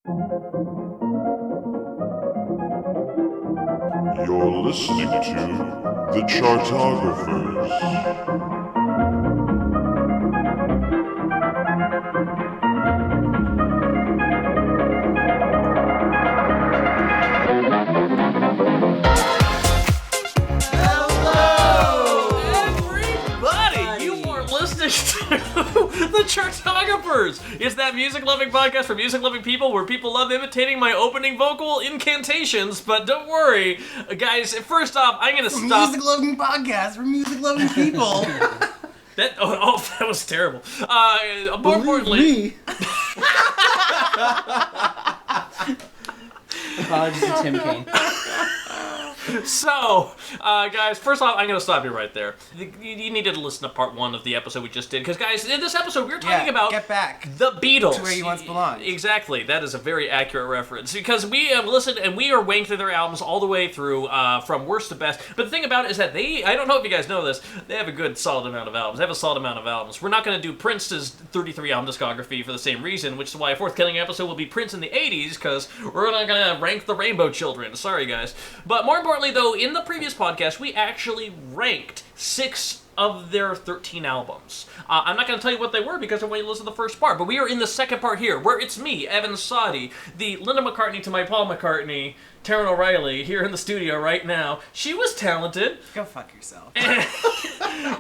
You're listening to the Chartographers. The Chartographers! It's that music-loving podcast for music-loving people where people love imitating my opening vocal incantations, but don't worry, guys, first off, I'm gonna stop... Music-loving podcast for music-loving people. That was terrible. More importantly... Apologies to Tim Kaine. So, guys, first off, I'm going to stop you right there. You needed to listen to part one of the episode we just did, because, guys, in this episode, we were talking about get back the Beatles. to where you once belonged. Exactly. That is a very accurate reference, because we have listened, and we are weighing through their albums all the way through, from worst to best. But the thing about it is that I don't know if you guys know this, they have a good, solid amount of albums. They have a solid amount of albums. We're not going to do Prince's 33-album discography for the same reason, which is why a forthcoming episode will be Prince in the 80s, because we're not going to rank the Rainbow Children. Sorry, guys. But more importantly, though, in the previous podcast, we actually ranked 6 of their 13 albums. I'm not going to tell you what they were because I want you to listen to the first part, but we are in the second part here, where it's me, Evan Sadi, the Linda McCartney to my Paul McCartney, Taryn O'Reilly, here in the studio right now. She was talented. Go fuck yourself.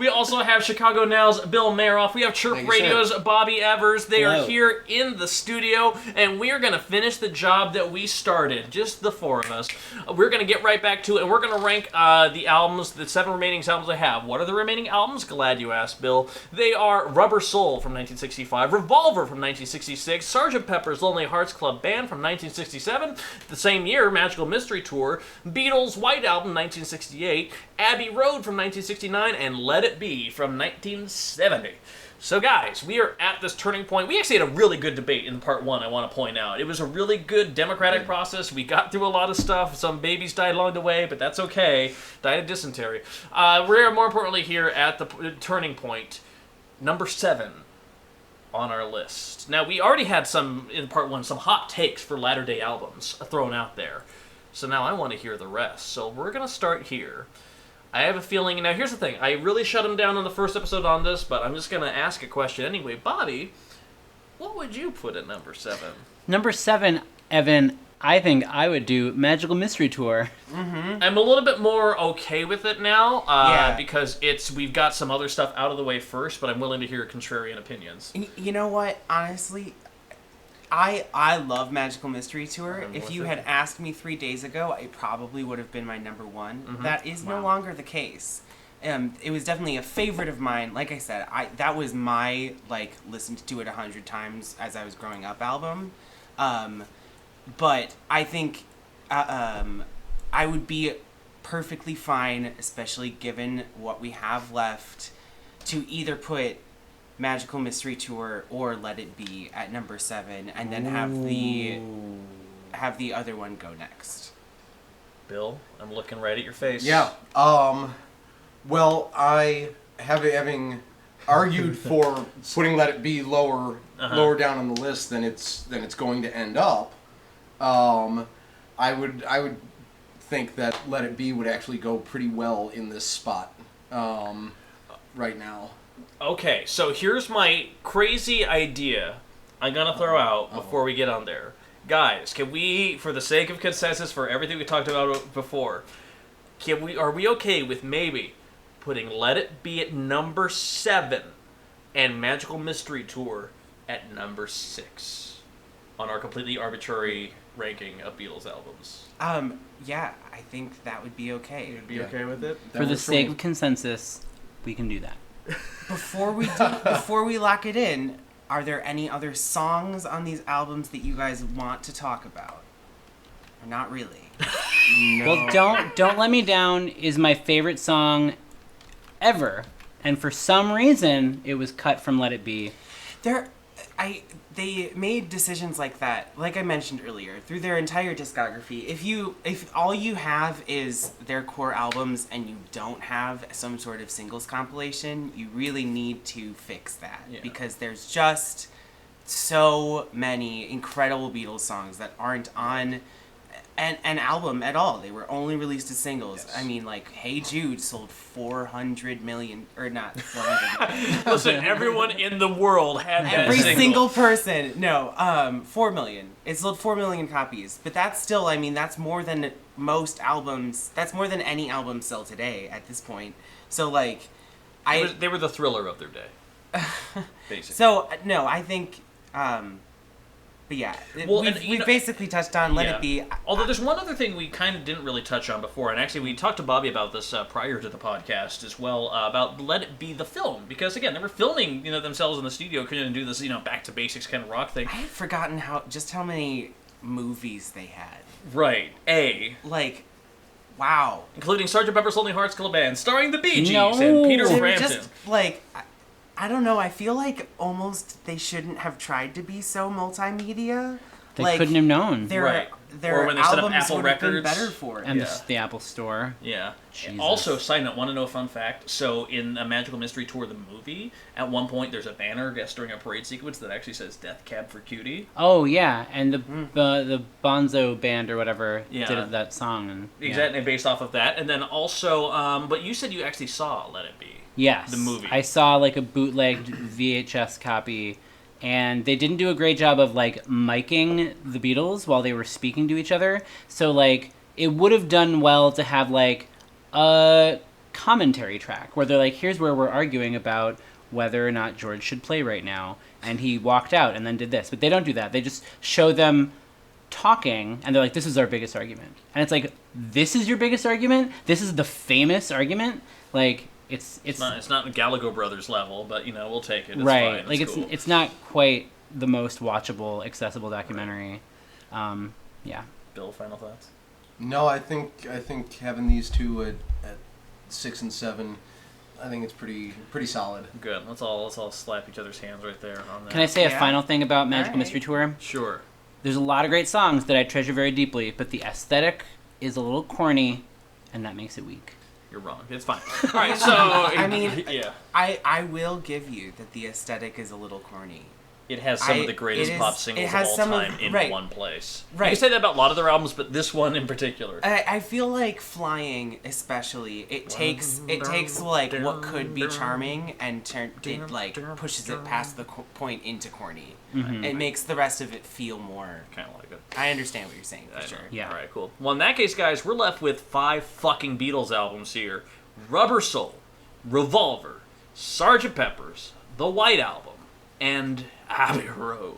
We also have ChicagoNow's Bill Mayeroff. We have CHIRP Radio's Bobby Evers. They are here in the studio, and we are going to finish the job that we started, just the 4 of us. We're going to get right back to it, and we're going to rank the albums, the 7 remaining albums I have. What are the remaining albums? Glad you asked, Bill. They are Rubber Soul from 1965, Revolver from 1966, Sgt. Pepper's Lonely Hearts Club Band from 1967, the same year, Magical Mystery Tour, Beatles' White Album 1968, Abbey Road from 1969, and Let It Be from 1970. So guys, we are at this turning point. We actually had a really good debate in part 1, I want to point out. It was a really good democratic process. We got through a lot of stuff. Some babies died along the way, but that's okay. Died of dysentery. We're more importantly here at the turning point, number 7 on our list. Now, we already had some, in part 1, some hot takes for latter-day albums thrown out there. So now I want to hear the rest. So we're going to start here. I have a feeling... Now, here's the thing. I really shut him down in the first episode on this, but I'm just going to ask a question anyway. Bobby, what would you put at number 7? Number 7, Evan, I think I would do Magical Mystery Tour. Mm-hmm. I'm a little bit more okay with it now, because we've got some other stuff out of the way first, but I'm willing to hear contrarian opinions. You know what? Honestly, I love Magical Mystery Tour. If you had asked me 3 days ago, it probably would have been my number 1. Mm-hmm. That is no longer the case. It was definitely a favorite of mine. Like I said, that was my, listened to it 100 times as I was growing up album. But I think I would be perfectly fine, especially given what we have left, to either put Magical Mystery Tour or Let It Be at number 7, and then have the other one go next. Bill, I'm looking right at your face. Yeah. Well, having argued for putting Let It Be lower down on the list than it's going to end up. I would think that Let It Be would actually go pretty well in this spot right now. Okay, so here's my crazy idea I'm going to throw out before we get on there. Guys, can we, for the sake of consensus for everything we talked about before, are we okay with maybe putting Let It Be at number 7 and Magical Mystery Tour at number 6 on our completely arbitrary ranking of Beatles albums? Yeah, I think that would be okay. You'd be okay with it? For the sake of consensus, we can do that. Before we lock it in, are there any other songs on these albums that you guys want to talk about? Or not really? No. Well, Don't Let Me Down is my favorite song ever, and for some reason, it was cut from Let It Be. They made decisions like that, like I mentioned earlier, through their entire discography. If all you have is their core albums and you don't have some sort of singles compilation, you really need to fix that. Yeah. Because there's just so many incredible Beatles songs that aren't on an album at all. They were only released as singles. Yes. I mean, like, Hey Jude sold 400 million, or not 400 million. Listen, everyone in the world had that Every single. single person. No, 4 million. It sold 4 million copies. But that's still, I mean, that's more than most albums. That's more than any album sell today at this point. So, like, They were the Thriller of their day. Basically. So, no, I think, but yeah, Well, and, you we've know- basically touched on Let Yeah. It Be. Although there's one other thing we kind of didn't really touch on before, and actually we talked to Bobby about this prior to the podcast as well, about Let It Be the film, because again, they were filming, themselves in the studio, couldn't do this, back to basics kind of rock thing. I had forgotten how many movies they had. Right. Like, wow. Including Sgt. Pepper's Lonely Hearts Club Band, starring the Bee Gees No. and Peter They were Frampton. just, like, I don't know, I feel like almost they shouldn't have tried to be so multimedia. They like, couldn't have known. Their, Right. their Or when they set up albums Apple would have been Records. better for it. And Yeah. the Apple Store. Yeah. Jesus. Also, side note, want to know a fun fact? So, in A Magical Mystery Tour, the movie, at one point there's a banner during a parade sequence that actually says Death Cab for Cutie. Oh yeah, and the Bonzo band or whatever Yeah. did that song. And Exactly, based off of that. And then also, but you said you actually saw Let It Be. Yes. The movie. I saw like a bootlegged VHS copy, and they didn't do a great job of like miking the Beatles while they were speaking to each other. So like it would have done well to have like a commentary track where they're like, here's where we're arguing about whether or not George should play right now, and he walked out and then did this. But they don't do that. They just show them talking, and they're like, this is our biggest argument. And it's like, this is your biggest argument? This is the famous argument? Like, it's not Gallagher Brothers level, but we'll take it. It's right. fine. Like cool. it's not quite the most watchable, accessible documentary. Yeah. Bill, final thoughts? No, I think having these two at 6 and 7, I think it's pretty solid. Good. Let's all slap each other's hands right there on that. Can I say a Yeah. final thing about Magical Alright. Mystery Tour? Sure. There's a lot of great songs that I treasure very deeply, but the aesthetic is a little corny, and that makes it weak. You're wrong. It's fine. All right. So I mean, yeah, I will give you that the aesthetic is a little corny. it has some of the greatest it is- pop it singles of has all some of- time in right. one place. You Right. can say that about a lot of their albums, but this one in particular. I feel like Flying, especially, it takes like what could be charming and pushes it past the point into corny. Mhm. It makes the rest of it feel more. Kind of like it. I understand what you're saying I for know. sure. Yeah. All right, cool. Well, in that case, guys, we're left with 5 fucking Beatles albums here: Rubber Soul, Revolver, Sgt. Pepper's, The White Album, and Abbey Road.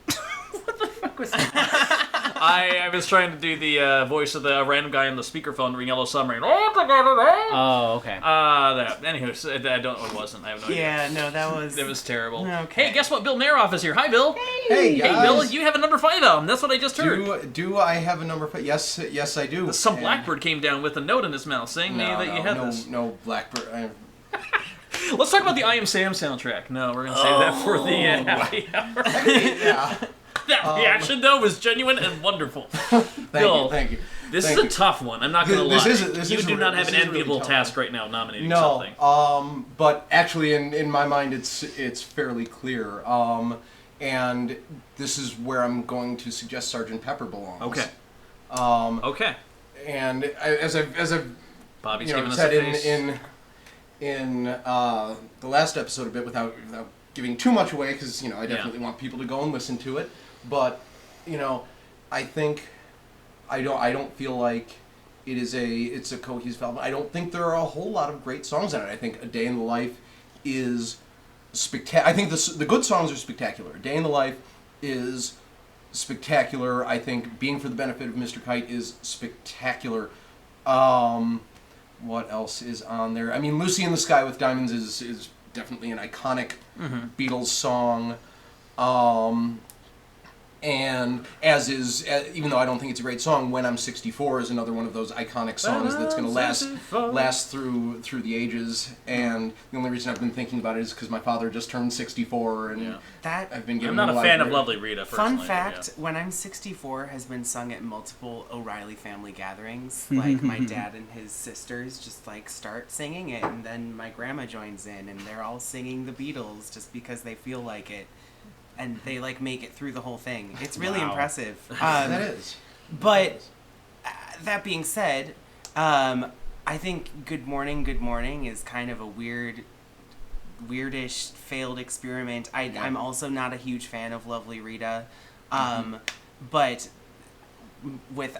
What the fuck was that? I was trying to do the voice of the random guy on the speakerphone during Yellow Submarine. Oh, okay. That. Anywho, I don't. It wasn't. I have no idea. Yeah, no, that was. It was terrible. Okay. Hey, guess what? Bill Mayeroff is here. Hi, Bill. Hey, Hey, guys. Bill. You have a number 5 album. That's what I just heard. Do I have a number? Yes, I do. Some And- blackbird came down with a note in his mouth saying No, that you had no, this. no blackbird. Let's talk about the I Am Sam soundtrack. No, we're gonna save that for the happy hour. Yeah. That reaction though was genuine and wonderful. Thank you. This Thank is a you. tough one. I'm not gonna lie. This is you a do re- not have this an is a really enviable tough task one. right now nominating No, something. but actually, in my mind, it's fairly clear. And this is where I'm going to suggest Sgt. Pepper belongs. Okay. Okay. And as I've Bobby's you know giving us said a face. in the last episode a bit without giving too much away, because I definitely want people to go and listen to it. But I think I don't feel like it's a cohesive album. I don't think there are a whole lot of great songs on it. I think A Day in the Life is spectacular. I think the good songs are spectacular. A Day in the Life is spectacular. I think Being for the Benefit of Mr. Kite is spectacular. What else is on there? I mean, Lucy in the Sky with Diamonds is definitely an iconic Beatles song. And as is, even though I don't think it's a great song, When I'm 64 is another one of those iconic songs that's going to last through the ages. And the only reason I've been thinking about it is because my father just turned 64, and Yeah. That I've been I'm giving not him a fan of lot Lovely Rita. fun Personally, fact: yeah. When I'm 64 has been sung at multiple O'Reilly family gatherings. Like my dad and his sisters just start singing it, and then my grandma joins in, and they're all singing the Beatles just because they feel like it. and they like make it through the whole thing. It's really Wow. impressive. That is. But that being said, I think Good Morning is kind of a weirdish failed experiment. I'm also not a huge fan of Lovely Rita. But with,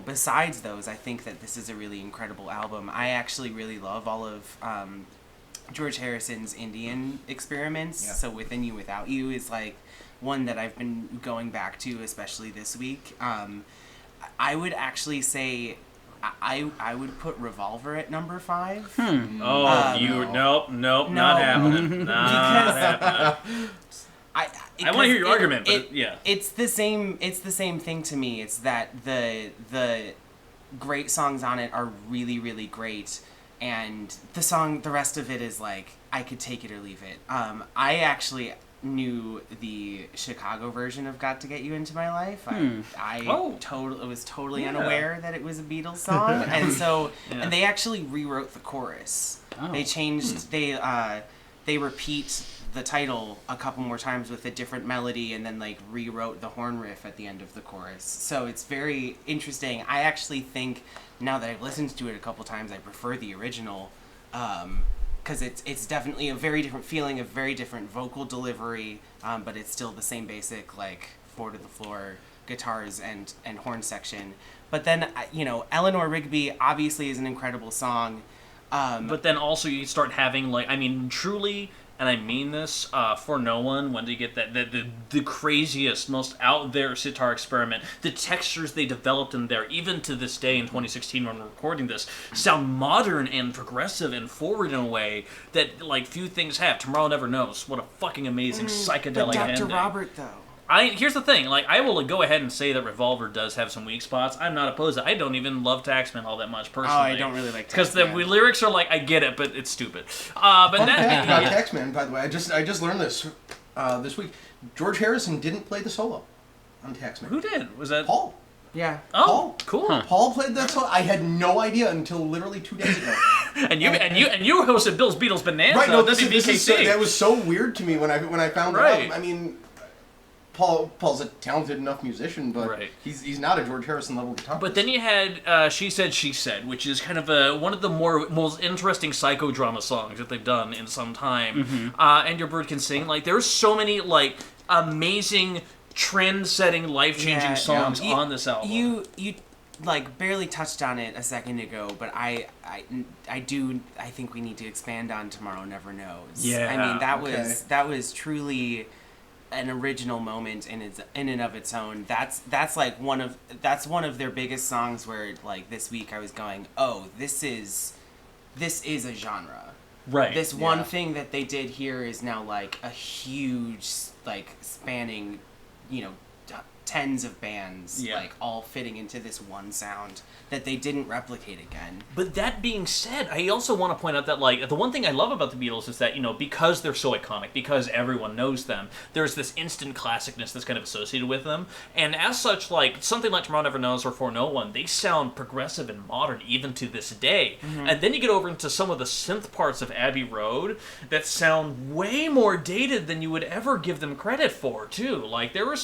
besides those, I think that this is a really incredible album. I actually really love all of George Harrison's Indian experiments. Yeah. So Within You, Without You is like one that I've been going back to, especially this week. I would actually say I would put Revolver at number 5. Nope, no. not happening. Not happening. I want to hear your argument, but yeah. It's the same thing to me. It's that the great songs on it are really, really great, and the rest of it is like, I could take it or leave it. I actually knew the Chicago version of Got to Get You Into My Life. I was totally unaware that it was a Beatles song, and so and they actually rewrote the chorus. They changed they repeat the title a couple more times with a different melody, and then like rewrote the horn riff at the end of the chorus. So it's very interesting. I actually think, now that I've listened to it a couple times, I prefer the original, because it's definitely a very different feeling, a very different vocal delivery, but it's still the same basic like 4 to the floor guitars and horn section. But then Eleanor Rigby obviously is an incredible song. But then also you start having truly, and I mean this, For No One, when they get the craziest, most out there sitar experiment, the textures they developed in there, even to this day in 2016 when we're recording this, sound modern and progressive and forward in a way that few things have. Tomorrow Never Knows. What a fucking amazing psychedelic But Dr. ending. Robert though. Here's the thing, I will go ahead and say that Revolver does have some weak spots. I'm not opposed to it. I don't even love Taxman all that much, personally. Oh, I don't really like Taxman. Because the lyrics are I get it, but it's stupid. But that... Taxman, by the way, I just learned this this week. George Harrison didn't play the solo on Taxman. Who did? Was that... Paul. Yeah. Oh, Paul. Cool. Huh. Paul played that solo. I had no idea until literally 2 days ago. And you hosted Bill's Beatles Bonanza. Right, no, this is that was so weird to me when I found it Right. out. I mean, Paul's a talented enough musician, but he's not a George Harrison level guitarist. But then you had She Said, She Said, which is kind of one of the most interesting psychodrama songs that they've done in some time. And Your Bird Can Sing. There's so many amazing, trend-setting, life-changing songs on this album. You barely touched on it a second ago, but I think we need to expand on Tomorrow Never Knows. Yeah. I mean, that was truly an original moment in and of its own. That's one of their biggest songs where this week I was going, oh, this is a genre. Right. This one thing that they did here is now a huge spanning, tens of bands all fitting into this one sound that they didn't replicate again. But that being said, I also want to point out that the one thing I love about the Beatles is that because they're so iconic, because everyone knows them, there's this instant classicness that's kind of associated with them, and as such, something like Tomorrow Never Knows or For No One, they sound progressive and modern even to this day. And then you get over into some of the synth parts of Abbey Road that sound way more dated than you would ever give them credit for too. There were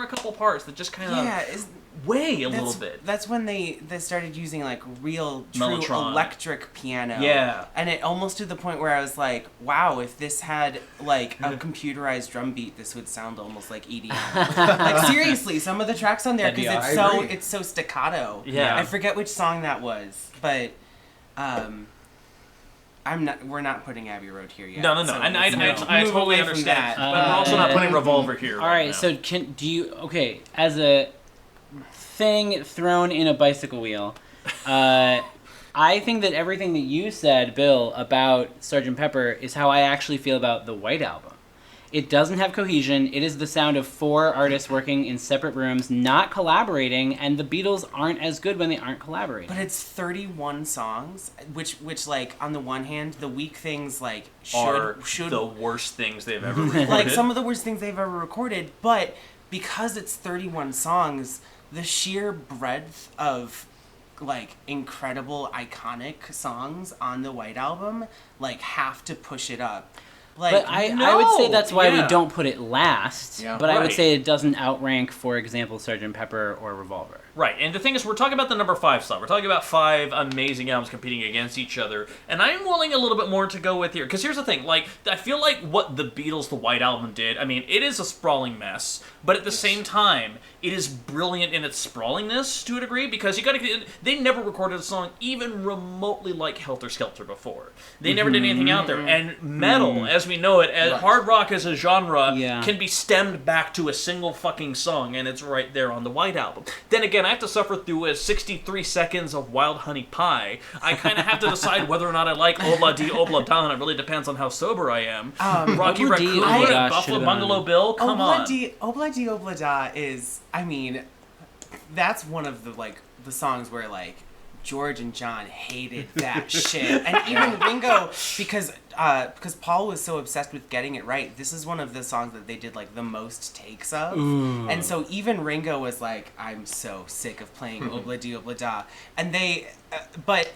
a couple parts that just kind of way a little bit. That's when they started using real true Mellotron. Electric piano. Yeah. And it almost to the point where I was like, wow, if this had a computerized drum beat, this would sound almost like EDM. Seriously, some of the tracks on there, because it's so staccato. Yeah. I forget which song that was, but we're not putting Abbey Road here yet. No. So and I move totally away from understand. that. But we're also not putting Revolver here. All right, now. so as a thing thrown in a bicycle wheel, I think that everything that you said, Bill, about Sgt. Pepper is how I actually feel about the White Album. It doesn't have cohesion. It is the sound of 4 artists working in separate rooms, not collaborating, and the Beatles aren't as good when they aren't collaborating. But it's 31 songs, which on the one hand, the weak things should the worst things they've ever recorded. some of the worst things they've ever recorded, but because it's 31 songs, the sheer breadth of incredible iconic songs on the White Album have to push it up. Like, But I would say that's why we yeah. don't put it last. Yeah. But I would Right. say it doesn't outrank, for example, Sgt. Pepper or Revolver. Right, and the thing is, we're talking about the number 5 slot. We're talking about 5 amazing albums competing against each other, and I'm willing a little bit more to go with here. Because here's the thing, like, I feel like what the Beatles' The White Album did, I mean, it is a sprawling mess, but at the same time, it is brilliant in its sprawlingness to a degree, because they never recorded a song even remotely like Helter Skelter before. They never did anything out there, and metal, as we know it, as hard rock as a genre, can be stemmed back to a single fucking song, and it's right there on the White Album. Then again, I have to suffer through 63 seconds of Wild Honey Pie. I kind of have to decide whether or not I like Obla Di Obla Da, and it really depends on how sober I am. Rocky Obla Di Raccoon Obla and Da Buffalo should've Bungalow gone. Bill, come on. Obla Di Obla Da is, I mean, that's one of the songs where, like, George and John hated that shit. And even Ringo, because Paul was so obsessed with getting it right, this is one of the songs that they did, like, the most takes of. Ooh. And so even Ringo was like, I'm so sick of playing Obla Di Obla Da. And they, but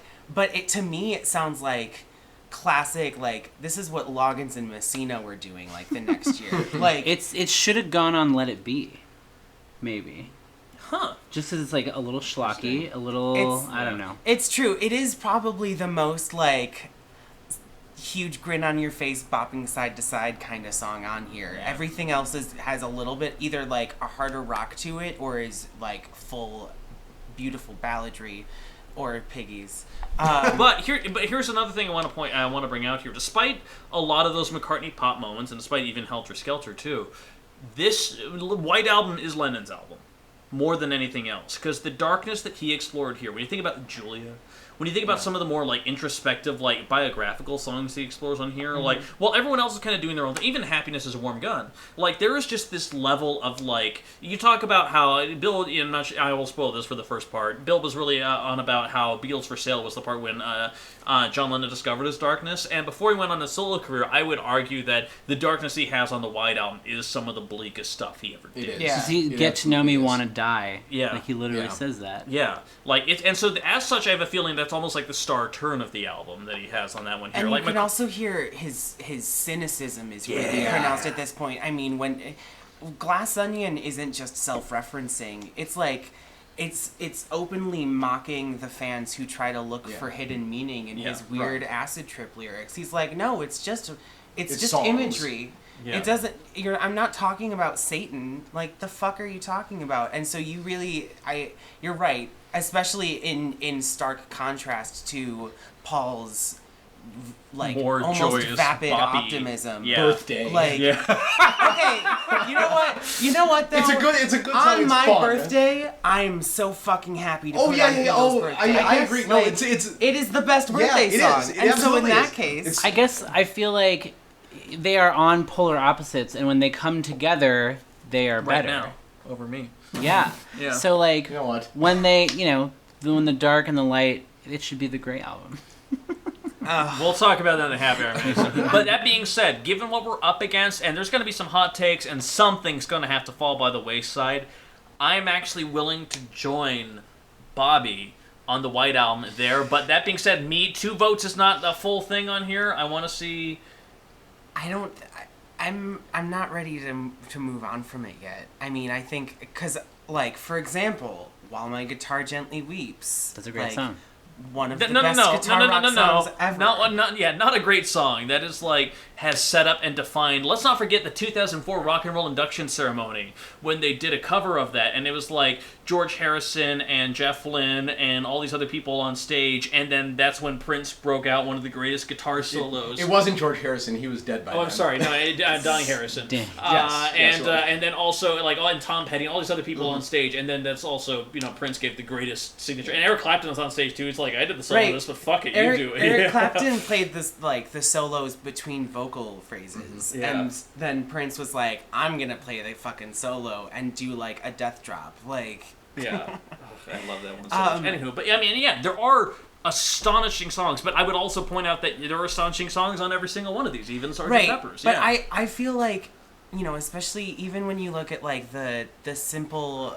it, to me, it sounds like classic, like, this is what Loggins and Messina were doing, like, the next year. Like, It should have gone on Let It Be, maybe. Huh. Just as it's like a little schlocky, a little, I don't know. it's true. It is probably the most, like, huge grin on your face, bopping side to side kind of song on here. Everything else has a little bit either, like, a harder rock to it, or is, like, full beautiful balladry, or piggies. But here's another thing I want to bring out here. Despite a lot of those McCartney pop moments, and despite even Helter Skelter too, this White Album is Lennon's album more than anything else, because the darkness that he explored here. When you think about Julia, when you think about some of the more, like, introspective, like, biographical songs he explores on here, like, well, everyone else is kind of doing their own thing. Even Happiness is a Warm Gun. Like, there is just this level of, like, you talk about how Bill, I will spoil this for the first part. Bill was really on about how Beatles for Sale was the part when John Lennon discovered his darkness, and before he went on his solo career, I would argue that the darkness he has on the White Album is some of the bleakest stuff he ever did. It is. Yeah. Does he It Get to Know Me, absolutely is. Wanna Die? Yeah. Like, he literally Yeah. says that. Yeah, like it, and so as such, I have a feeling that's almost like the star turn of the album that he has on that one here. And Like you can also hear his cynicism is really Yeah. pronounced at this point. I mean, when Glass Onion isn't just self-referencing; it's like it's openly mocking the fans who try to look for hidden meaning in his weird acid trip lyrics. He's like, no, it's just songs. imagery. Yeah. It doesn't. I'm not talking about Satan. Like, the fuck are you talking about? And so you really, you're right. Especially in stark contrast to Paul's, like, More almost joyous, vapid boppy, optimism. yeah. Birthday. Like, Yeah. okay, you know what though? It's a good song. On It's my fun. birthday, I'm so fucking happy to Oh put yeah, on yeah. Beatles' Oh, birthday. I guess, agree. No, like, it's it is the best birthday it song. is. It And so in absolutely that is. case, It's- I guess I feel like they are on polar opposites, and when they come together, they are right better. now over me. Yeah. Yeah. So, like, You know what? when they, when the dark and the light, it should be the Grey Album. We'll talk about that in the happy hour. Mason. But that being said, given what we're up against, and there's going to be some hot takes, and something's going to have to fall by the wayside, I'm actually willing to join Bobby on the White Album there. But that being said, 2 votes is not the full thing on here. I want to see. I'm not ready to move on from it yet. I mean, I think because, like, for example, While My Guitar Gently Weeps. That's a great like, song. One of the best guitar rock songs ever. Not a great song. That is like has set up and defined. Let's not forget the 2004 rock and roll induction ceremony when they did a cover of that, and it was like George Harrison and Jeff Lynne and all these other people on stage, and then that's when Prince broke out one of the greatest guitar solos. It wasn't George Harrison. He was dead by then. Oh, I'm sorry. No, Donny Harrison. Damn. And then also and Tom Petty and all these other people on stage, and then that's also Prince gave the greatest signature, and Eric Clapton was on stage too. It's like I did the solo of this, but fuck it, you do it. Eric Clapton played this the solos between vocal phrases, Yeah. and then Prince was like, "I'm gonna play the fucking solo and do like a death drop." Like, Yeah, I love that one so much. Anywho, but I mean, there are astonishing songs, but I would also point out that there are astonishing songs on every single one of these, even Sgt. Pepper's. But Yeah. I feel like, especially even when you look at like the simple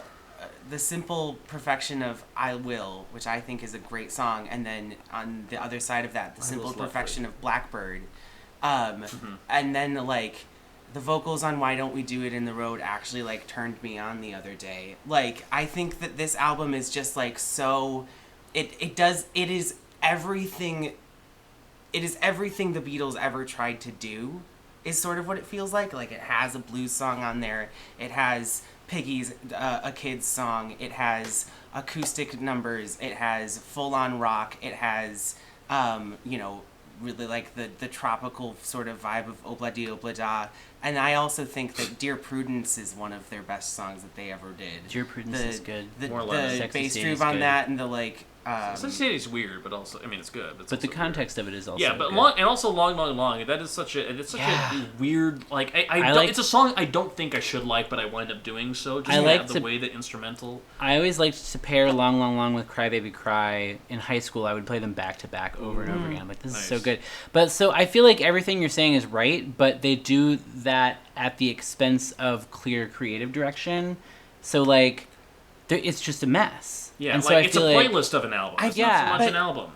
perfection of I Will, which I think is a great song, and then on the other side of that, the simple Will's lovely. perfection of Blackbird, And then like the vocals on Why Don't We Do It in the Road actually like turned me on the other day. Like I think that this album is just like so it is everything the Beatles ever tried to do is sort of what it feels like. Like it has a blues song on there. It has Piggy's a kid's song. It has acoustic numbers. It has full on rock. It has really like the tropical sort of vibe of Obla Di Obla Da. And I also think that Dear Prudence is one of their best songs that they ever did. Dear Prudence is good. The Sexy bass State groove is on good. that and the like. Cincinnati is weird, but also, I mean, it's good. But the context of it is also yeah, but good. long, and also long. That is such a weird, like, it's a song I don't think I should like, but I wind up doing so. Just the way the instrumental. I always liked to pair Long, Long, Long with Cry Baby Cry. In high school, I would play them back to back over and over again. I'm like, this is so good. But so I feel like everything you're saying is right, but they do that at the expense of clear creative direction. So, like, it's just a mess. Yeah, and like, so it's a playlist of an album. It's not so much an album.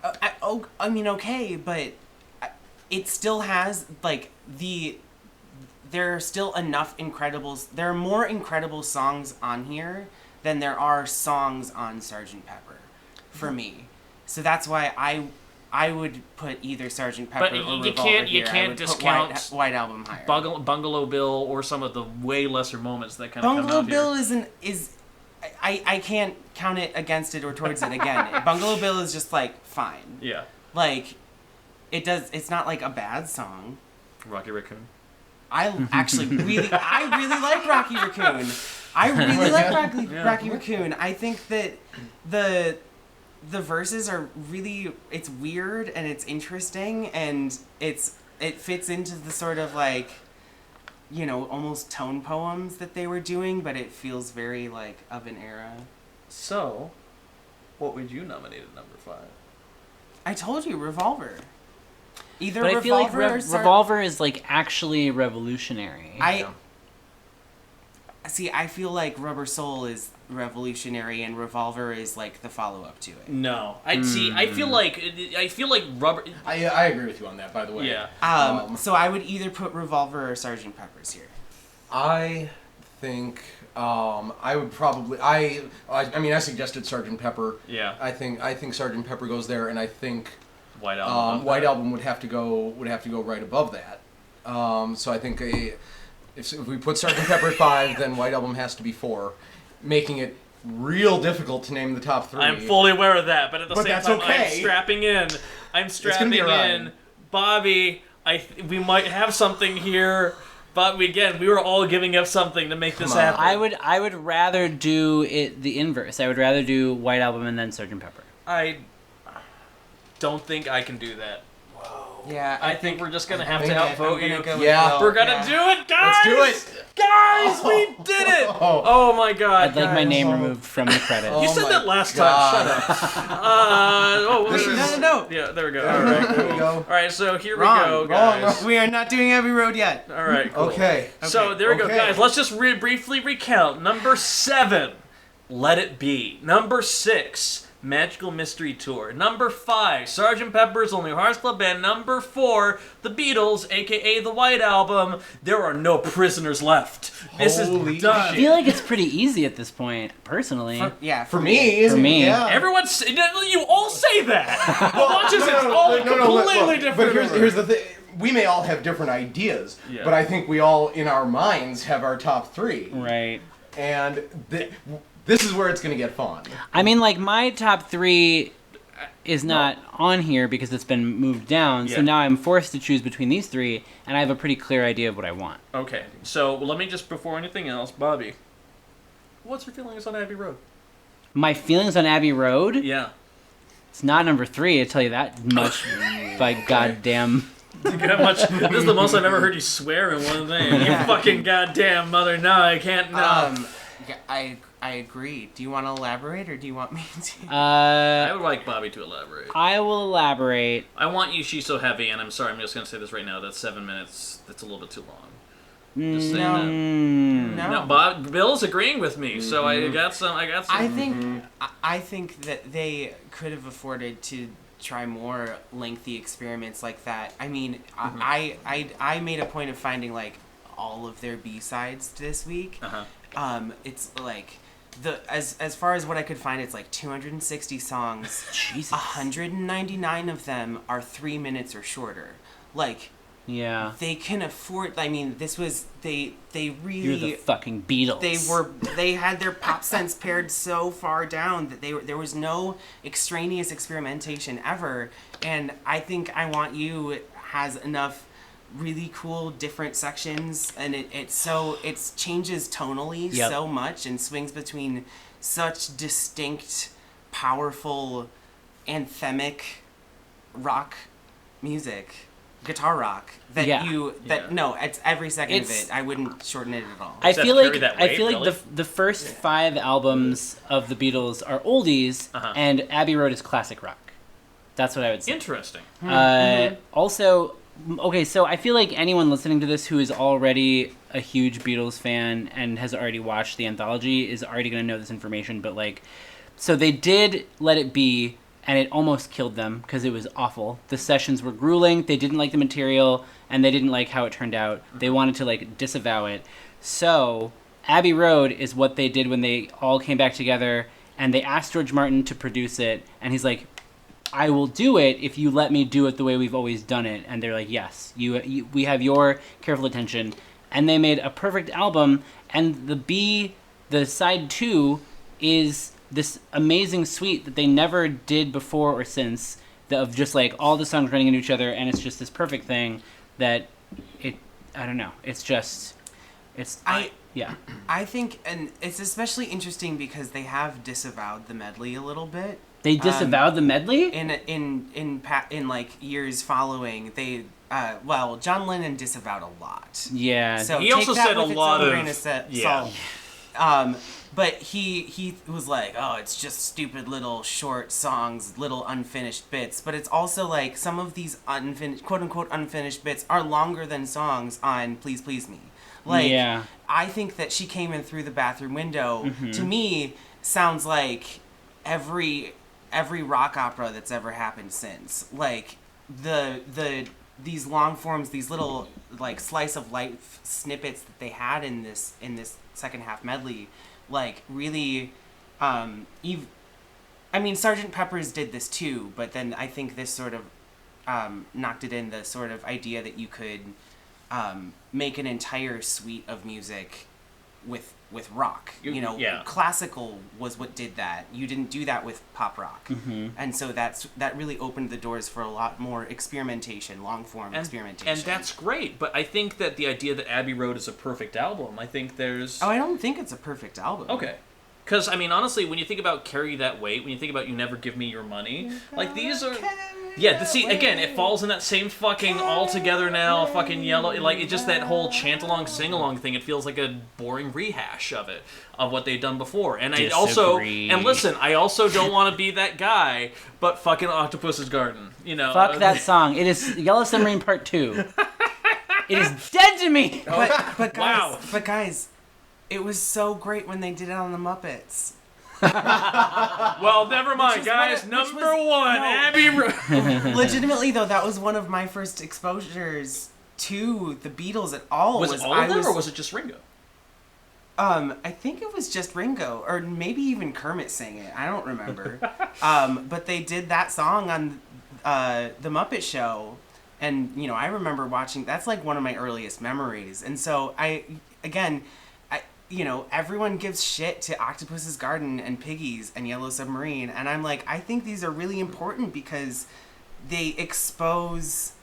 I mean, okay, but it still has, like, there are still enough incredibles. There are more incredible songs on here than there are songs on Sgt. Pepper, for me. So that's why I would put either Sgt. Pepper or Revolver you here. can't discount White Album higher. Bungalow Bill or some of the way lesser moments that kind of come Bungalow out Bill here. I can't count it against it or towards it again. Bungalow Bill is just like fine. Yeah. Like it's not like a bad song. Rocky Raccoon. I really like Rocky Raccoon. I really like Rocky Raccoon. I think that the verses are really, it's weird and it's interesting and it fits into the sort of like, almost tone poems that they were doing, but it feels very like of an era. So, what would you nominate at number 5? I told you, Revolver. Either but Revolver I feel like or Revolver is like actually revolutionary. I feel like Rubber Soul is revolutionary and Revolver is like the follow-up to it. No, I feel like Rubber. I agree with you on that, by the way. Yeah. So I would either put Revolver or Sgt. Pepper's here. I think I would probably I suggested Sgt. Pepper. Yeah. I think Sgt. Pepper goes there, and I think White Album. White Album would have to go right above that. So I think if we put Sgt. Pepper at 5, then White Album has to be 4, making it real difficult to name the top 3. I'm fully aware of that, but at the same that's time, okay. I'm strapping in. Bobby, we might have something here, but we were all giving up something to make this happen. I would rather do it the inverse. I would rather do White Album and then Sgt. Pepper. I don't think I can do that. Yeah, I think we're just gonna have to outvote you. We're gonna do it, guys. Let's do it, guys. We did it. Oh my God! I'd like my name removed from the credits. You said that last time. Shut up. No. Yeah, there we go. All right, there we go. All right, so here we go, guys. We are not doing Abbey Road yet. All right. Cool. Okay. So there we go, guys. Let's just briefly recount. Number 7, Let It Be. Number 6. Magical Mystery Tour. Number 5, Sgt. Pepper's Lonely Hearts Club Band. Number 4, The Beatles, aka The White Album. There are no prisoners left. This is done. I feel like it's pretty easy at this point, personally. For me. Yeah. Everyone's... You all say that. Watch as it's all completely different. But here's the thing. We may all have different ideas, but I think we all, in our minds, have our top 3. Right. And this is where it's going to get fun. I mean, like, my top 3 is not on here because it's been moved down, so now I'm forced to choose between these 3, and I have a pretty clear idea of what I want. Okay, so let me just, before anything else, Bobby, what's your feelings on Abbey Road? My feelings on Abbey Road? Yeah. It's not number 3, I tell you that much, by goddamn... This is the most I've ever heard you swear in one thing. You fucking goddamn mother, no, I can't, no. I agree. Do you want to elaborate, or do you want me to? I would like Bobby to elaborate. I will elaborate. I want you, She's So Heavy, and I'm sorry, I'm just going to say this right now, that's 7 minutes, that's a little bit too long. Just saying that. No, Bill's agreeing with me, so I got some. I think that they could have afforded to try more lengthy experiments like that. I mean, I made a point of finding like all of their B-sides this week. It's like as far as what I could find, it's like 260 songs. Jesus. 199 of them are 3 minutes or shorter. Like, yeah, they can afford. I mean, this was they really. You're the fucking Beatles. They had their pop sense pared so far down that there was no extraneous experimentation ever. And I think I Want You has enough really cool different sections, and it changes tonally so much and swings between such distinct, powerful, anthemic rock music, guitar rock, that no, it's every second of it. I wouldn't shorten it at all. I feel like the first 5 albums of the Beatles are oldies, and Abbey Road is classic rock. That's what I would say. Interesting. Also, okay, so I feel like anyone listening to this who is already a huge Beatles fan and has already watched the anthology is already going to know this information, but like, so they did Let It Be, and it almost killed them because it was awful. The sessions were grueling, they didn't like the material, and they didn't like how it turned out. They wanted to like disavow it. So Abbey Road is what they did when they all came back together, and they asked George Martin to produce it, and he's like, I will do it if you let me do it the way we've always done it. And they're like, yes, we have your careful attention. And they made a perfect album. And the side 2 is this amazing suite that they never did before or since, of just like all the songs running into each other. And it's just this perfect thing that I don't know. It's just, yeah. I think, and it's especially interesting because they have disavowed the medley a little bit. They disavowed the medley? In like years following, they John Lennon disavowed a lot. Yeah. So he also said a lot of salt. But he was like, oh, it's just stupid little short songs, little unfinished bits. But it's also like some of these quote unquote unfinished bits are longer than songs on Please Please Me. Like, I think that She Came In Through the Bathroom Window to me sounds like every rock opera that's ever happened since. Like these long forms, these little like slice of life snippets that they had in this second half medley, like really I mean Sgt. Pepper's did this too, but then I think this sort of knocked it in, the sort of idea that you could make an entire suite of music with rock. Classical was what did that. You didn't do that with pop rock. And so that really opened the doors for a lot more experimentation, long form experimentation. And that's great, but I think that the idea that Abbey Road is a perfect album, I think there's... Oh, I don't think it's a perfect album. Okay. Because, I mean, honestly, when you think about Carry That Weight, when you think about You Never Give Me Your Money, like, these are... Yeah, again, it falls in that same fucking All Together Now, fucking Yellow, like, it's just that whole chant-along, sing-along thing. It feels like a boring rehash of what they've done before. And I also, and listen, I also don't want to be that guy, but fucking Octopus's Garden, you know. Fuck that song. It is Yellow Submarine Part 2. It is dead to me! But guys, wow. Guys, it was so great when they did it on the Muppets. Well, never mind, guys. Number 1, Abbey Road. Legitimately, though, that was one of my first exposures to the Beatles at all. Was it all of them, or was it just Ringo? I think it was just Ringo, or maybe even Kermit sang it. I don't remember. But they did that song on the Muppet Show, and I remember watching. That's like one of my earliest memories, and so everyone gives shit to Octopus's Garden and Piggies and Yellow Submarine, and I'm like, I think these are really important because they expose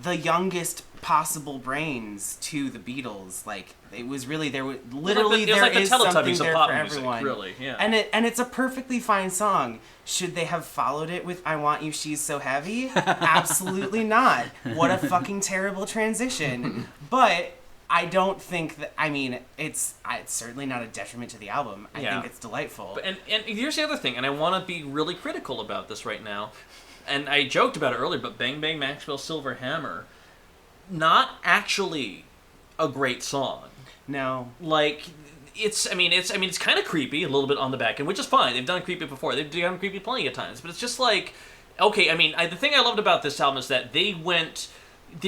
the youngest possible brains to the Beatles. Like, it was really, there was literally, there is something there for everyone. Really, yeah. And it's a perfectly fine song. Should they have followed it with I Want You, She's So Heavy? Absolutely not. What a fucking terrible transition. But I don't think that, I mean, it's certainly not a detriment to the album. I think it's delightful. But, and here's the other thing, and I want to be really critical about this right now, and I joked about it earlier, but Bang Bang Maxwell Silver Hammer, not actually a great song. No. Like, it's kind of creepy a little bit on the back end, which is fine. They've done creepy before. They've done creepy plenty of times, but it's just like, okay, I mean, the thing I loved about this album is that they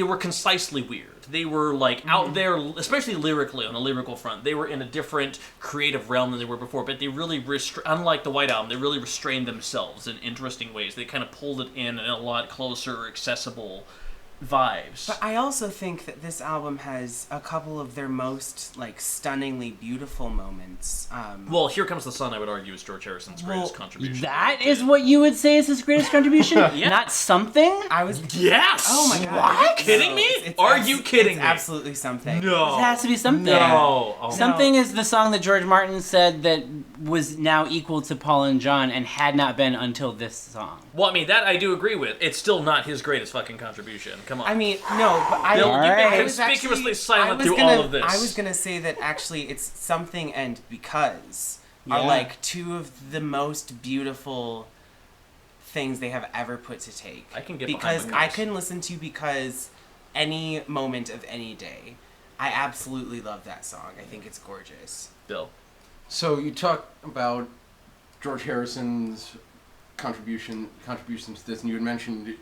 were concisely weird. They were, like, out there, especially lyrically, on the lyrical front. They were in a different creative realm than they were before, but they really, unlike the White Album, they really restrained themselves in interesting ways. They kind of pulled it in a lot closer, accessible vibes. But I also think that this album has a couple of their most, like, stunningly beautiful moments. Well, Here Comes the Sun, I would argue, is George Harrison's greatest contribution. That is what you would say is his greatest contribution? Yeah. Not Something? I was... Yes! Oh my god. What? Are you kidding me? Are you kidding it's me? absolutely Something. No. It has to be Something. No. Oh. Something is the song that George Martin said that was now equal to Paul and John and had not been until this song. Well, I mean, that I do agree with. It's still not his greatest fucking contribution. Come on. I mean, no, but I... Bill, you've been I was conspicuously actually- silent I was through gonna- all of this. I was gonna say that actually it's Something and Because are, Yeah. like, two of the most beautiful things they have ever put to take. I can get because behind I Because. can listen to Because any moment of any day. I absolutely love that song. I think it's gorgeous. Bill. So you talk about George Harrison's contributions to this, and you had mentioned,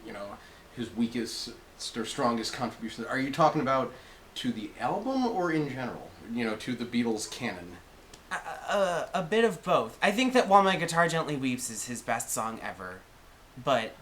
his weakest or strongest contributions. Are you talking about to the album or in general? To the Beatles canon? A bit of both. I think that While My Guitar Gently Weeps is his best song ever, but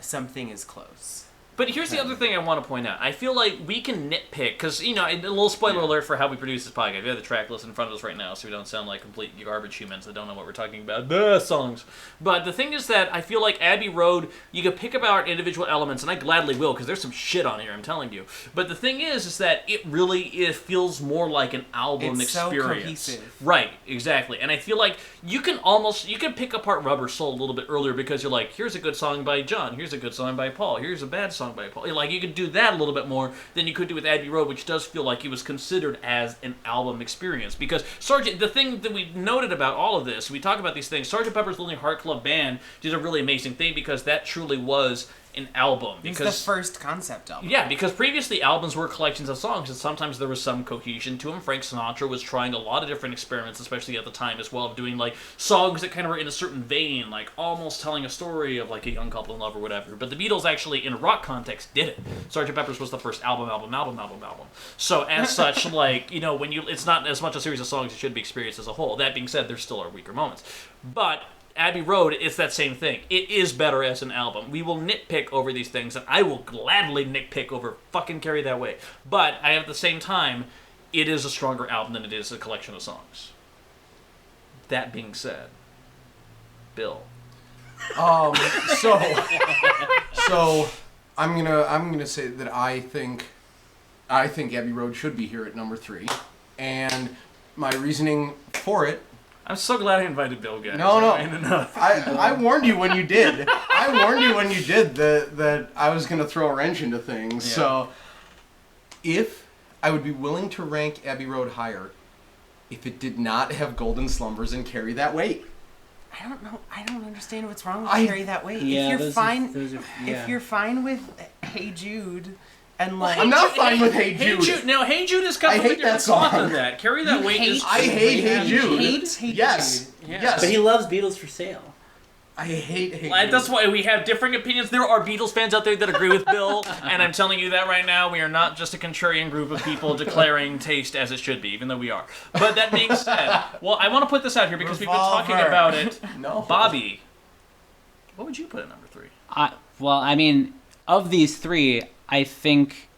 Something is close. But here's the other thing I want to point out. I feel like we can nitpick, because, a little spoiler alert for how we produce this podcast. We have the track list in front of us right now, so we don't sound like complete garbage humans that don't know what we're talking about. The songs. But the thing is that I feel like Abbey Road, you could pick apart individual elements, and I gladly will, because there's some shit on here, I'm telling you. But the thing is that it feels more like an album It's so experience. cohesive. Right, exactly. And I feel like you can pick apart Rubber Soul a little bit earlier, because you're like, here's a good song by John, here's a good song by Paul, here's a bad song by Paul. Like, you could do that a little bit more than you could do with Abbey Road, which does feel like it was considered as an album experience. Because the thing that we noted about all of this, we talk about these things, Sgt. Pepper's Lonely Heart Club Band did a really amazing thing, because that truly was an album. It's Because the first concept album. yeah, because previously albums were collections of songs, and sometimes there was some cohesion to them. Frank Sinatra was trying a lot of different experiments, especially at the time as well, of doing, like, songs that kind of were in a certain vein, like almost telling a story of, like, a young couple in love or whatever. But the Beatles actually, in a rock context, did it. Sgt. Pepper's was the first album. So as such, like, it's not as much a series of songs, it should be experienced as a whole. That being said, there still are weaker moments. But Abbey Road, it's that same thing. It is better as an album. We will nitpick over these things, and I will gladly nitpick over fucking Carry That Way. But at the same time, it is a stronger album than it is a collection of songs. That being said, Bill. So I'm gonna say that I think Abbey Road should be here at number 3, and my reasoning for it. I'm so glad I invited Bill, guys. No. Enough. I warned you when you did. That I was gonna throw a wrench into things. Yeah. So if I would be willing to rank Abbey Road higher, if it did not have Golden Slumbers and Carry That Weight. I don't know. I don't understand what's wrong with I- Carry That Weight. Yeah, if you're those are- fine, those are- yeah. if you're fine with Hey Jude, and like I'm not fine with Hey Jude. No, Hey Jude is I completely hate that different song song. than that. Carry That Weight is... I hate Hey Jude. Hate Hey Yes. Jude. Yeah. Yes. But he loves Beatles for Sale. I hate Hey Like, Jude. that's why we have differing opinions. There are Beatles fans out there that agree with Bill, and I'm telling you that right now. We are not just a contrarian group of people declaring taste as it should be, even though we are. But that being said, well, I want to put this out here because we've been talking Revolver. about it. No. Bobby, what would you put at number 3? Well, I mean, of these 3, I think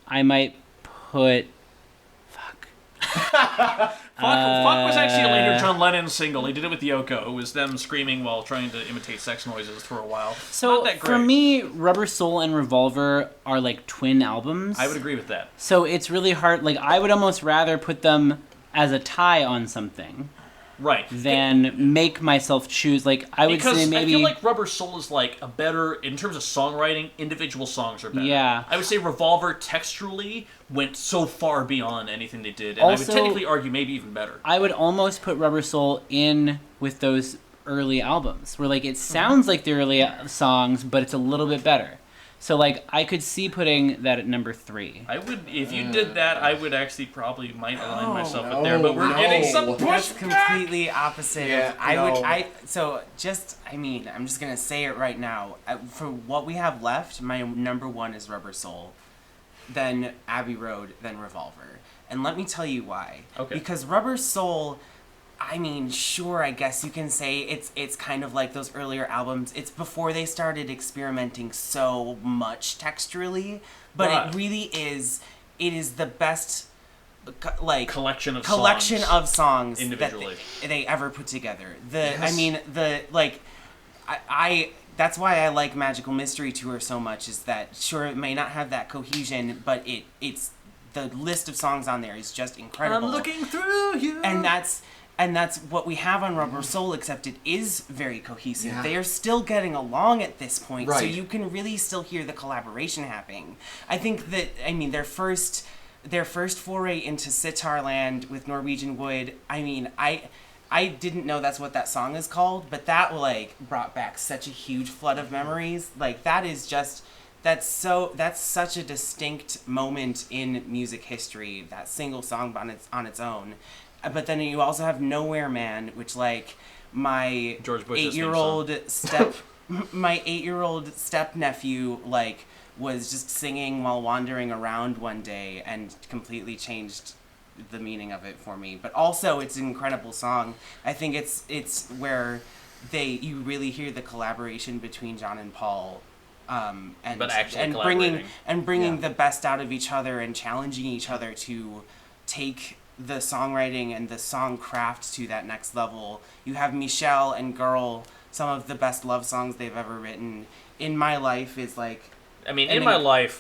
I might put... Fuck was actually a later John Lennon single. He did it with Yoko. It was them screaming while trying to imitate sex noises for a while. So Not that great. for me, Rubber Soul and Revolver are like twin albums. I would agree with that. So it's really hard. Like, I would almost rather put them as a tie on something Right. than make myself choose. Like, I would Because say maybe... I feel like Rubber Soul is like a better, in terms of songwriting, individual songs are better. Yeah. I would say Revolver texturally went so far beyond anything they did, and I Also, would technically argue maybe even better. I would almost put Rubber Soul in with those early albums, where like it sounds like the early songs, but it's a little bit better. So like I could see putting that at number 3. I would, if you did that, I would actually probably might align myself no, with there, but we're no. getting some That's pushback. completely opposite. Yeah, I'm just gonna say it right now. For what we have left, my number 1 is Rubber Soul, then Abbey Road, then Revolver. And let me tell you why. Okay. Because Rubber Soul, I mean, sure, I guess you can say it's kind of like those earlier albums. It's before they started experimenting so much texturally, but Right. it really is. It is the best, like Collection of songs individually. that they ever put together. Yes. I that's why I like Magical Mystery Tour so much. Is that sure it may not have that cohesion, but it's the list of songs on there is just incredible. I'm looking through you. And that's what we have on Rubber Soul, except it is very cohesive. Yeah. They are still getting along at this point, so Right. you can really still hear the collaboration happening. I think that, their first foray into sitar land with Norwegian Wood, I didn't know that's what that song is called, but that brought back such a huge flood of memories. That's such a distinct moment in music history, that single song on its own. But then you also have Nowhere Man, which my George Bush's my 8-year-old step nephew was just singing while wandering around one day and completely changed the meaning of it for me. But also it's an incredible song. I think it's where you really hear the collaboration between John and Paul. But actually bringing the best out of each other and challenging each other to take the songwriting and the song craft to that next level. You have Michelle and Girl, some of the best love songs they've ever written. In My Life is in my life,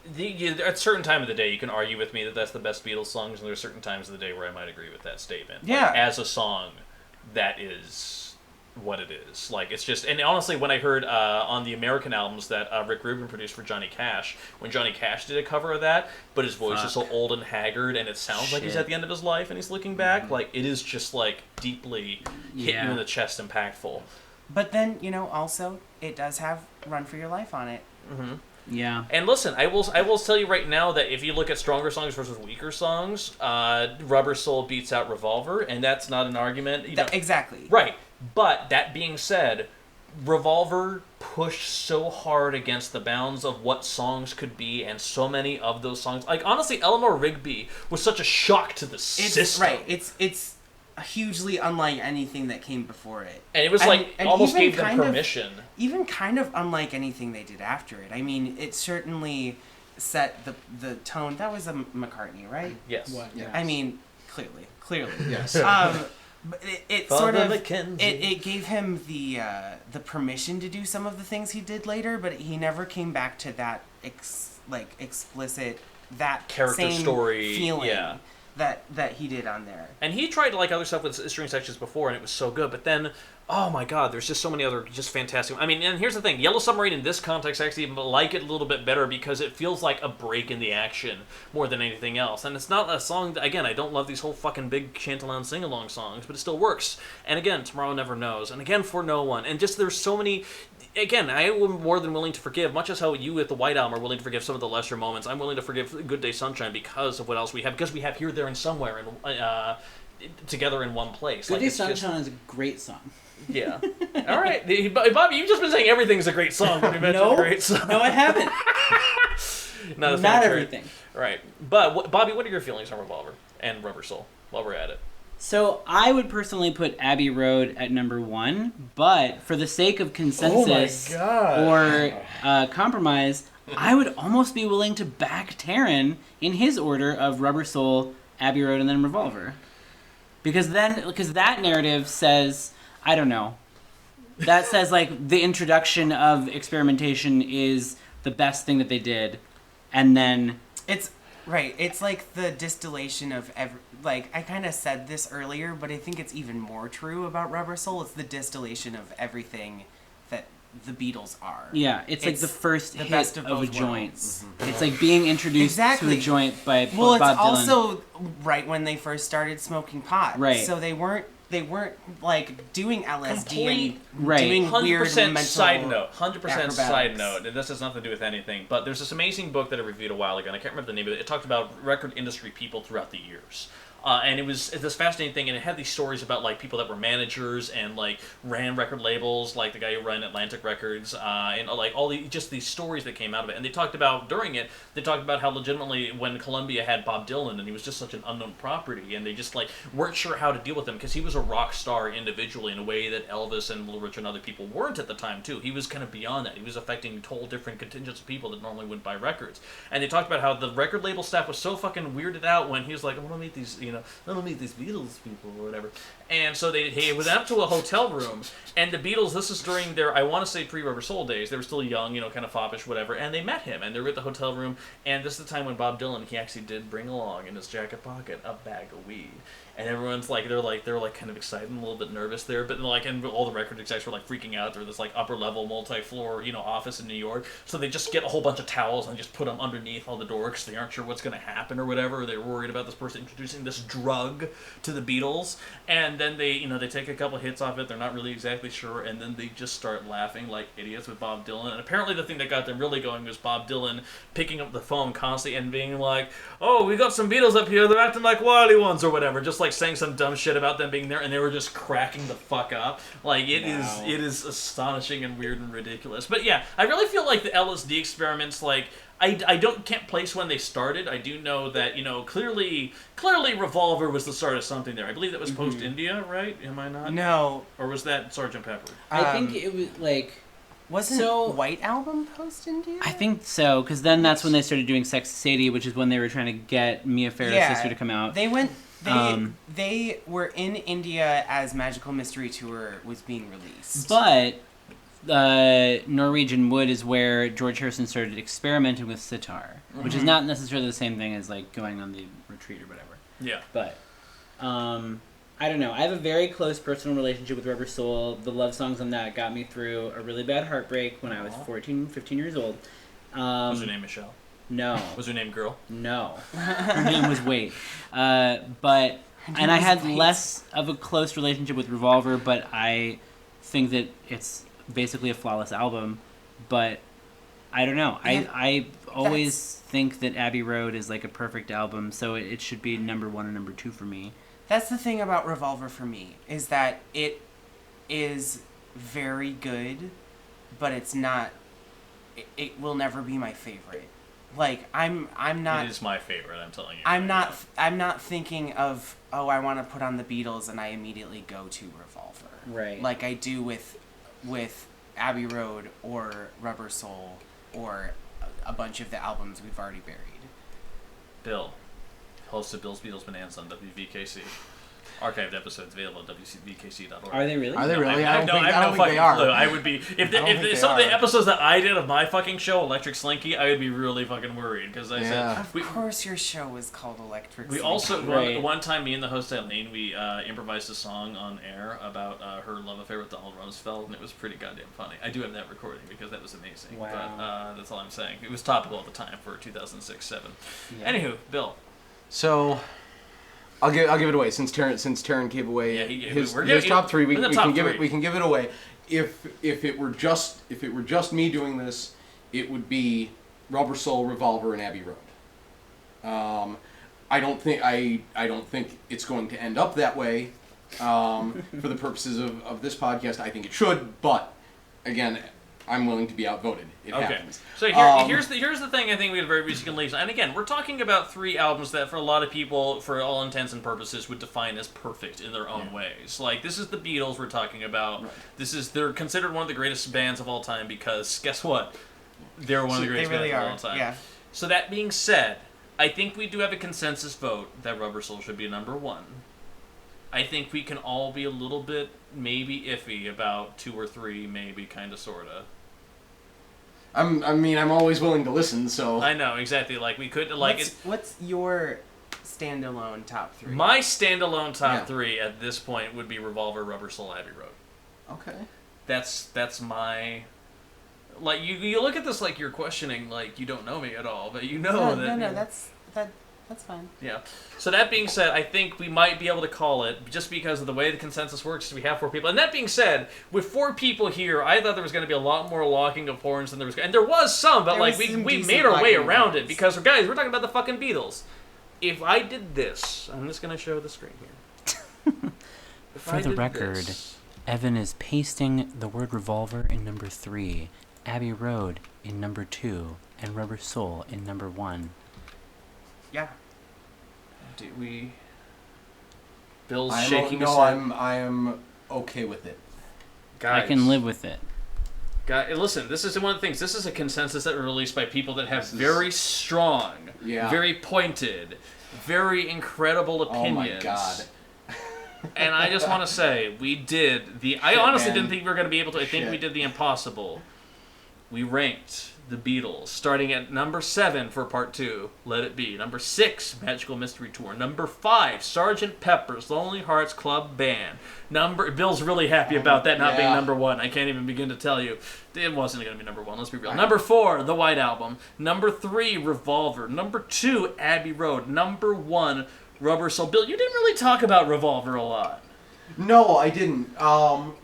at a certain time of the day, you can argue with me that that's the best Beatles songs, and there are certain times of the day where I might agree with that statement. Yeah. As a song, that is what it is. It's just, and honestly, when I heard on the American albums that Rick Rubin produced for Johnny Cash, when Johnny Cash did a cover of that, but his voice is so old and haggard, and it sounds like he's at the end of his life and he's looking back, it is just deeply hit you in the chest, impactful. But then, also, it does have Run For Your Life on it. Mm-hmm. Yeah. And listen, I will tell you right now that if you look at stronger songs versus weaker songs, Rubber Soul beats out Revolver, and that's not an argument. Exactly. Right. But that being said, Revolver pushed so hard against the bounds of what songs could be, and so many of those songs, honestly, Eleanor Rigby was such a shock to the system. Right. It's hugely unlike anything that came before it. And it was and almost even gave them permission. Even kind of unlike anything they did after it. It certainly set the tone. That was a McCartney, right? Yes. What? Yes. Clearly. Yes. But it sort of Mackenzie. it gave him the permission to do some of the things he did later, but he never came back to that explicit that character same story feeling yeah. that he did on there. And he tried other stuff with string sections before, and it was so good. But then, oh my God, there's just so many other just fantastic. And here's the thing: Yellow Submarine in this context, I actually even like it a little bit better because it feels like a break in the action more than anything else. And it's not a song that, again, I don't love these whole fucking big chant-along sing-along songs, but it still works. And again, Tomorrow Never Knows, and again, For No One, and just there's so many. Again, I am more than willing to forgive, much as how you at the White Album are willing to forgive some of the lesser moments. I'm willing to forgive Good Day Sunshine because of what else we have, because we have Here, There, and Somewhere together in one place. Good Day Sunshine is a great song. Yeah. All right. Bobby, you've just been saying everything's a great song when you mentioned a great song. No, I haven't. Not everything. Right. But, Bobby, what are your feelings on Revolver and Rubber Soul while we're at it? So I would personally put Abbey Road at number 1, but for the sake of consensus or compromise, I would almost be willing to back Taron in his order of Rubber Soul, Abbey Road, and then Revolver. Because that narrative says, I don't know, that says the introduction of experimentation is the best thing that they did, and then It's right. It's the distillation of I kind of said this earlier, but I think it's even more true about Rubber Soul. It's the distillation of everything that the Beatles are. yeah, it's the first the hit best of of a both joint. worlds. It's like being introduced to a joint by Well, Bob it's Dylan. also right when they first started smoking pot. Right. So they weren't they weren't like doing LSD and Right. doing 100% weird mental side note. 100% side acrobatics. note. And this has nothing to do with anything. But there's this amazing book that I reviewed a while ago, and I can't remember the name of it. It talked about record industry people throughout the years. And it's this fascinating thing, and it had these stories about like people that were managers and like ran record labels, like the guy who ran Atlantic Records, and like all these stories that came out of it. And they talked about during it, they talked about how legitimately when Columbia had Bob Dylan, and he was just such an unknown property, and they just like weren't sure how to deal with him because he was a rock star individually in a way that Elvis and Little Richard and other people weren't at the time too. He was kind of beyond that. He was affecting whole different contingents of people that normally wouldn't buy records. And they talked about how the record label staff was so fucking weirded out when he was like, I want to meet these, I want to meet these Beatles people or whatever. And so he went up to a hotel room, and the Beatles, this is during their, I want to say pre-Rubber Soul days, they were still young, kind of foppish, whatever, and they met him, and they were at the hotel room, and this is the time when Bob Dylan, he actually did bring along in his jacket pocket a bag of weed. And everyone's like, they're kind of excited and a little bit nervous there, but and all the record execs were like freaking out. They're this like upper level multi-floor, office in New York. So they just get a whole bunch of towels and just put them underneath all the door because they aren't sure what's going to happen or whatever. Or they're worried about this person introducing this drug to the Beatles. And then they take a couple hits off it. They're not really exactly sure. And then they just start laughing like idiots with Bob Dylan. And apparently the thing that got them really going was Bob Dylan picking up the phone constantly and being like, oh, we got some Beatles up here. They're acting like wily ones or whatever. Just like saying some dumb shit about them being there, and they were just cracking the fuck up. Like it is astonishing and weird and ridiculous. But yeah, I really feel like the LSD experiments, like I can't place when they started. I do know that clearly Revolver was the start of something there. I believe that was post India, right? Am I not? No. Or was that Sgt. Pepper? I think it was like. Wasn't White Album post India? I think so, because then that's when they started doing Sex Sadie, which is when they were trying to get Mia Farrow's sister to come out. They went. They were in India as Magical Mystery Tour was being released. But Norwegian Wood is where George Harrison started experimenting with sitar, which is not necessarily the same thing as like going on the retreat or whatever. Yeah. But I don't know. I have a very close personal relationship with Rubber Soul. The love songs on that got me through a really bad heartbreak when I was 14, 15 years old. Was her name Michelle? No. Was her name Girl? No. Her name was Wade. And I had less of a close relationship with Revolver, but I think that it's basically a flawless album. But I don't know. I always think that Abbey Road is like a perfect album, so it should be number 1 and number 2 for me. That's the thing about Revolver for me, is that it is very good, but it's not. It will never be my favorite. Like I'm not. It is my favorite. I'm telling you. I'm not thinking of I want to put on the Beatles and I immediately go to Revolver. Right. Like I do with Abbey Road or Rubber Soul or a bunch of the albums we've already buried. Bill, host of Bill's Beatles Bonanza on WVKC. Archived episodes available at WVKC.org. Are they really? Are they really? I don't think they are. Clue. I would be if some of the are. episodes that I did of my fucking show, Electric Slinky, I would be really fucking worried because I said Of course, your show was called Electric. We Slinky. also one time, me and the host Eileen, we improvised a song on air about her love affair with Donald Rumsfeld, and it was pretty goddamn funny. I do have that recording because that was amazing. Wow. But that's all I'm saying. It was topical at the time for 2006-07. Yeah. Anywho, Bill. So, I'll give it away since Taryn gave away his top 3. We can give it away. If it were just me doing this, it would be Rubber Soul, Revolver, and Abbey Road. I don't think it's going to end up that way. For the purposes of this podcast, I think it should. But again, I'm willing to be outvoted. It happens. So here's the thing I think we had very recently, and again, we're talking about 3 albums that for a lot of people, for all intents and purposes, would define as perfect in their own ways. Like, this is the Beatles we're talking about. Right. They're considered one of the greatest bands of all time because, guess what? They're one of the greatest bands of all time. Yeah. So that being said, I think we do have a consensus vote that Rubber Soul should be number 1. I think we can all be a little bit maybe iffy about 2 or 3, maybe, kind of, sort of. I'm always willing to listen, so... I know, exactly. Like, we could... What's your standalone top 3? My standalone top 3 at this point would be Revolver, Rubber Soul, Abbey Road. Okay. That's my... Like, you look at this like you're questioning, like, you don't know me at all, but you know No, That's fine. Yeah. So that being said, I think we might be able to call it, just because of the way the consensus works. We have 4 people, and that being said, with 4 people here, I thought there was going to be a lot more locking of horns than there was, and there was some, but we made our way around it because guys, we're talking about the fucking Beatles. If I did this, I'm just going to show the screen here. For the record, Evan is pasting the word revolver in number 3, Abbey Road in number 2, and Rubber Soul in number 1. Yeah. Do we? Bill's I shaking his head. I am okay with it. Guys, I can live with it. Listen, this is one of the things. This is a consensus that was released by people that have very strong, very pointed, very incredible opinions. Oh my god. And I just want to say, we did the... I honestly didn't think we were going to be able to. I think we did the impossible. We ranked the Beatles, starting at number 7 for part 2, Let It Be. Number 6, Magical Mystery Tour. Number 5, Sgt. Pepper's Lonely Hearts Club Band. Bill's really happy about that not being number 1. I can't even begin to tell you. It wasn't going to be number 1, let's be real. Number 4, The White Album. Number 3, Revolver. Number 2, Abbey Road. Number 1, Rubber Soul. Bill, you didn't really talk about Revolver a lot. No, I didn't.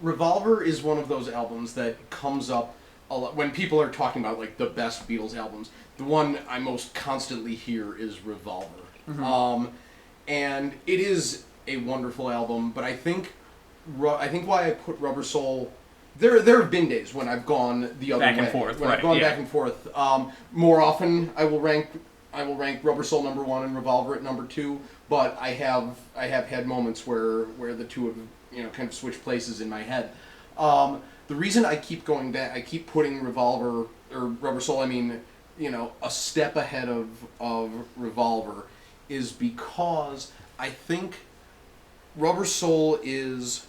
Revolver is one of those albums that comes up a lot when people are talking about like the best Beatles albums. The one I most constantly hear is Revolver. Mm-hmm. And it is a wonderful album, but I think why I put Rubber Soul... There have been days when I've gone the other way. Back and forth, when I've gone back and forth. More often, I will rank Rubber Soul number 1 and Revolver at number 2. But I have had moments where the two have kind of switched places in my head. The reason I keep going back, I keep putting Revolver or Rubber Soul, a step ahead of Revolver, is because I think Rubber Soul is.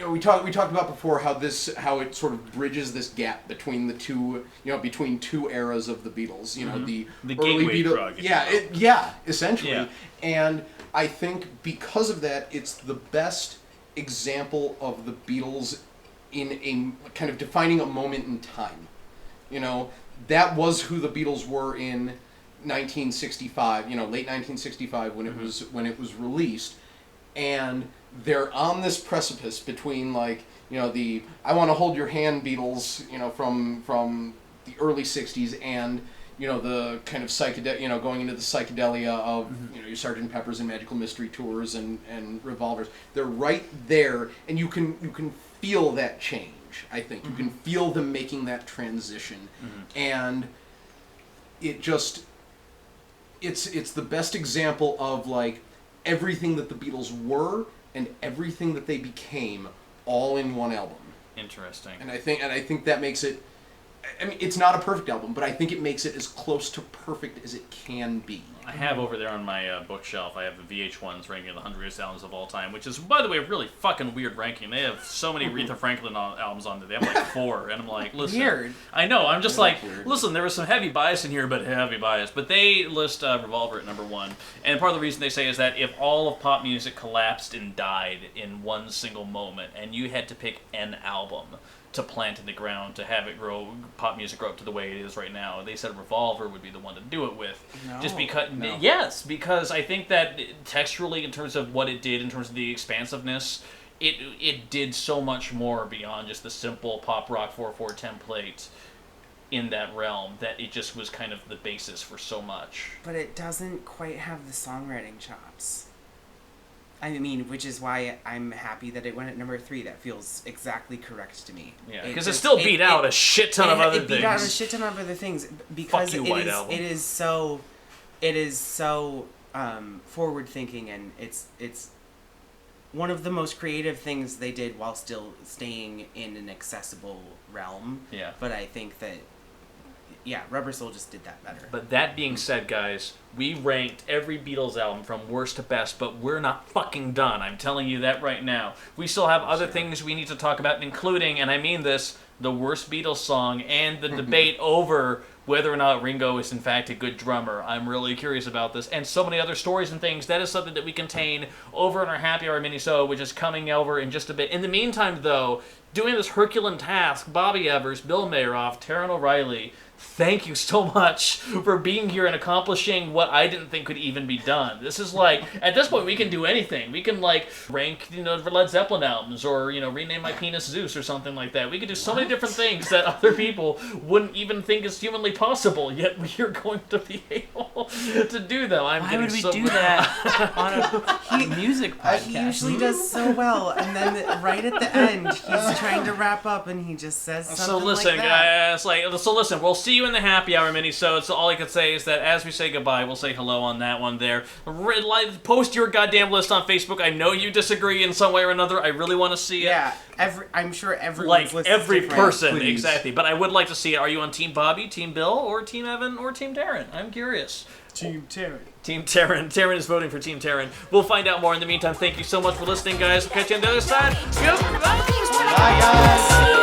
We talked about before how it sort of bridges this gap between the two, between 2 eras of the Beatles. The early Beatles. Essentially. Yeah. And I think because of that, it's the best example of the Beatles in a kind of defining a moment in time. That was who the Beatles were in 1965. Late 1965 when it was released, and they're on this precipice between the I Want to Hold Your Hand Beatles, from the early 60s, and the kind of going into the psychedelia of your Sgt. Pepper's and Magical Mystery Tours and Revolvers. They're right there, and you can feel that change. I think you can feel them making that transition, and it just it's the best example of everything that the Beatles were and everything that they became all in one album. Interesting. And I think that makes it. It's not a perfect album, but I think it makes it as close to perfect as it can be. I have over there on my bookshelf, I have the VH1's ranking of the 100 greatest albums of all time, which is, by the way, a really fucking weird ranking. They have so many Aretha Franklin albums on there. They have 4, and I'm like, listen. Weird. I know, I'm just listen, there was some heavy bias in here, but heavy bias. But they list Revolver at number 1, and part of the reason they say is that if all of pop music collapsed and died in one single moment, and you had to pick an album to plant in the ground to have it grow, pop music grow up to the way it is right now, they said Revolver would be the one to do it with. Because I think that texturally, in terms of what it did, in terms of the expansiveness, it did so much more beyond just the simple pop rock 4/4 template in that realm, that it just was kind of the basis for so much. But it doesn't quite have the songwriting chops. Which is why I'm happy that it went at number 3. That feels exactly correct to me. Yeah, because it still beat out a shit ton of other things. It beat out a shit ton of other things because it is so forward thinking, and it's one of the most creative things they did while still staying in an accessible realm. Yeah. But I think that Rubber Soul just did that better. But that being said, guys, we ranked every Beatles album from worst to best, but we're not fucking done. I'm telling you that right now. We still have other things we need to talk about, including, and I mean this, the worst Beatles song and the debate over whether or not Ringo is in fact a good drummer. I'm really curious about this, and so many other stories and things. That is something that we contain over in our Happy Hour mini-so, which is coming over in just a bit. In the meantime, though, doing this Herculean task, Bobby Evers, Bill Mayeroff, Taryn O'Reilly, thank you so much for being here and accomplishing what I didn't think could even be done. This is like, at this point, we can do anything. We can, like, rank, Led Zeppelin albums, or, rename my penis Zeus or something like that. We could do so many different things that other people wouldn't even think is humanly possible, yet we are going to be able to do them. Why would we do that on a music podcast? He usually does so well, and then right at the end, he's trying to wrap up, and he just says something So listen, like that. guys, listen, we'll see you in the happy hour mini-sode, so all I can say is that as we say goodbye, we'll say hello on that one there. Post your goddamn list on Facebook. I know you disagree in some way or another. I really want to see it. Yeah, I'm sure everyone's list is every different. person, Please. exactly. But I would like to see it. Are you on Team Bobby, Team Bill, or Team Evan, or Team Darren? I'm curious. Team Terry. Team Taryn. Taryn is voting for Team Taryn. We'll find out more. In the meantime, thank you so much for listening, guys. We'll catch you on the other side. Goodbye. Bye, guys.